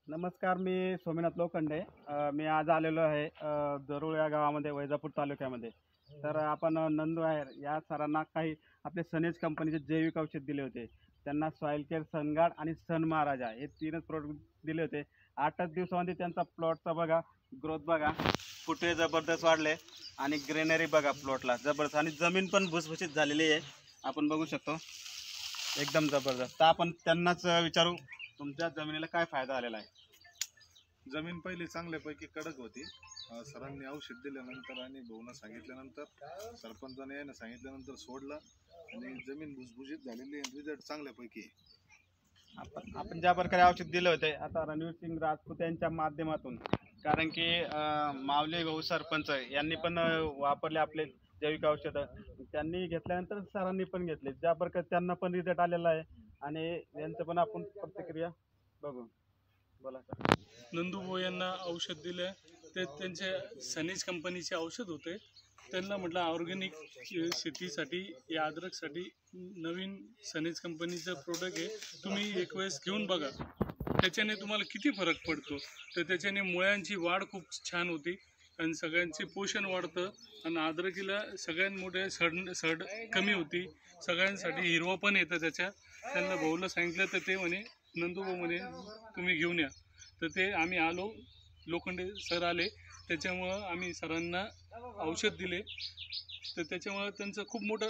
नमस्कार, मी सोमनाथ लोखंडे. मी आज आलेलो आहे जरूळ या गावामध्ये, वैजापूर तालुक्यामध्ये. तर आपण नंदू आहेर या सरांना काही आपले सनेज कंपनीचे जैविक औषध दिले होते. त्यांना सॉईल केअर, सनगार्ड आणि सन महाराजा हे तीनच प्रोडक्ट दिले होते. 8च दिवसामध्ये त्यांचा प्लॉटचा बघा, ग्रोथ बघा, फुटे जबरदस्त वाढले आणि ग्रेनरी बघा प्लॉटला जबरदस्त, आणि जमीन पण भुसभुशीत झालेली आहे. आपण बघू शकतो, एकदम जबरदस्त. तर आपण त्यांनाच विचारू, तुमच्या जमिनीला काय फायदा आलेला आहे? जमीन पहिली चांगल्यापैकी कडक होती. सरांनी औषध दिल्यानंतर आणि भाऊनं सांगितल्यानंतर, सरपंचाने यानं सांगितल्यानंतर सोडलं आणि जमीन भुसभुशीत झालेली आहे. रिझल्ट चांगल्यापैकी आहे. आपण ज्या प्रकारे औषध दिले होते, आता रणवीर सिंग राजपूत यांच्या माध्यमातून, कारण की मावले भाऊ सरपंच यांनी पण वापरले आपले जैविक औषधं. त्यांनी घेतल्यानंतर सरांनी पण घेतले, ज्या प्रकारे त्यांना पण रिझल्ट आलेला आहे. आणि यांचं पण आपण प्रतिक्रिया बघू. बोला सर. नंदूभाऊ यांना औषध दिले, ते त्यांचे सनेज कंपनीचे औषध होते. त्यांना म्हटलं ऑर्गॅनिक शेतीसाठी या अद्रकसाठी नवीन सनेज कंपनीचं प्रोडक्ट आहे, तुम्ही एक वेळेस घेऊन बघा, त्याच्याने तुम्हाला किती फरक पडतो. तर त्याच्याने मुळ्यांची वाढ खूप छान होती आणि सगळ्यांचे पोषण वाढतं आणि अद्रकीला सगळ्यात मोठे सड कमी होती, सगळ्यांसाठी हिरवा पण येतं त्याच्यात. त्यांना भाऊला सांगितलं तर ते म्हणे, नंदूभाऊ म्हणे तुम्ही घेऊन या. तर ते आम्ही आलो, लोखंडे सर आले, त्याच्यामुळं आम्ही सरांना औषध दिले. तर त्याच्यामुळं त्यांचा खूप मोठा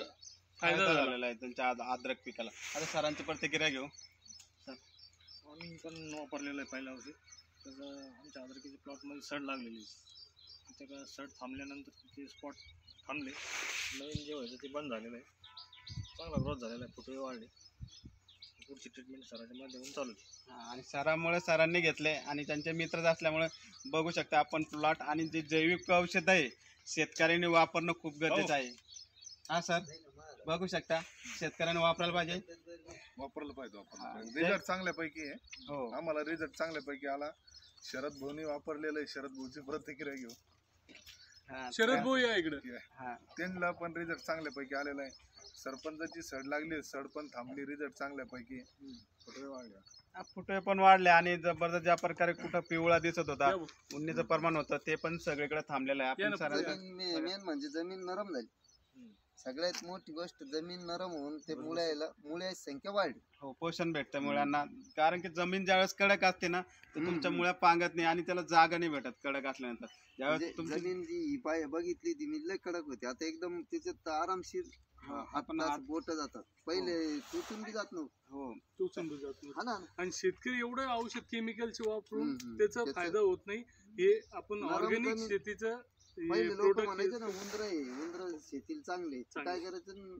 फायदा झालेला आहे त्यांच्या अद्रक पिकाला. आता सरांची प्रतिक्रिया घेऊ. आम्ही पण वापरलेलं आहे पहिलं औषध. त्याचं आमच्या अद्रकीच्या प्लॉटमध्ये सड लागलेली, त्याच्या सड थांबल्यानंतर ते स्पॉट थांबले, नवीन जे व्हायचं ते बंद झालेलं आहे. चांगला ग्रोथ झालेला आहे, फुटवे वाढले. पुढची ट्रीटमेंट सराच्या माध्यमातून चालू आहे. आणि सरांमुळे सरांनी घेतले आणि त्यांचे मित्रच असल्यामुळे बघू शकता आपण प्लॉट. आणि जे जैविक औषध आहे शेतकऱ्यांनी वापरणं खूप गरजेचं आहे. हा सर, बघू शकता, शेतकऱ्यांनी वापरायला पाहिजे. वापरलं पाहिजे. रिझल्ट चांगल्यापैकी आहे. हो, आम्हाला रिझल्ट चांगल्यापैकी आला. शरद भाऊनी वापरलेलं आहे. शरद भाऊची प्रतिक्रिया घेऊ. शरद भाऊ या इकडे. त्यांना पण रिझल्ट चांगल्यापैकी आलेला आहे. सरपंचाची सड लागली, सड पण थांबली. रिझल्ट चांगल्यापैकी फुटवे वाढले. फुटवे पण वाढले आणि जबरदस्त ज्या प्रकारे कुठं पिवळा दिसत होता, उन्नीचं प्रमाण होतं, ते पण सगळीकडे थांबलेलं आहे. आपण सरांचं मेन म्हणजे जमीन नरम झाली. सगळ्यात मोठी गोष्ट, जमीन नरम होऊन ते मुळ्याची संख्या वाढली. हो, पोषण भेटतं मुळ्यांना. कारण की जमीन ज्यावेळेस कडक असते ना, तर तुमच्या मुळ्या पांगत नाही आणि त्याला जागा नाही भेटत कडक असल्यानंतर. ज्यावेळेस तुमची जमीन जी बघितली ती मी लय कडक होती, आता एकदम त्याच्यात आरामशीर आपण बोट जातात. पहिले तुटून बी जात नव्हतं. हो, टोचून जातो. हा ना. आणि शेतकरी एवढं औषध केमिकलचे वापरून हम्म. त्याचा फायदा होत नाही. हे आपण नरम ऑर्गॅनिक जमीन- शेतीचं पहिले लोक प्रोडक्ट म्हणायचे ना, उंदर शेतीला चांगले, काय करायचं,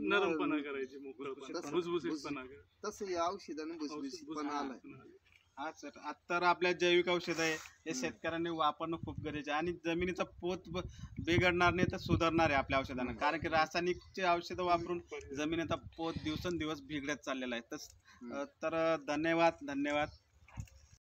नरमपणा करायचे, मोकळपणा, भुसभुशीतपणा करायचे. तसं या औषधाने भुसभुशीतपणा आलाय. हा सर, आता आपल्या जैविक औषध आहे हे शेतकऱ्यांनी वापरणं खूप गरजेचं आहे. आणि जमिनीचा पोत बिघडणार नाही तर सुधारणार आहे आपल्या औषधानं. कारण की रासायनिकचे औषधं वापरून जमिनीचा पोत दिवसेंदिवस बिघडत चाललेला आहे. तर धन्यवाद.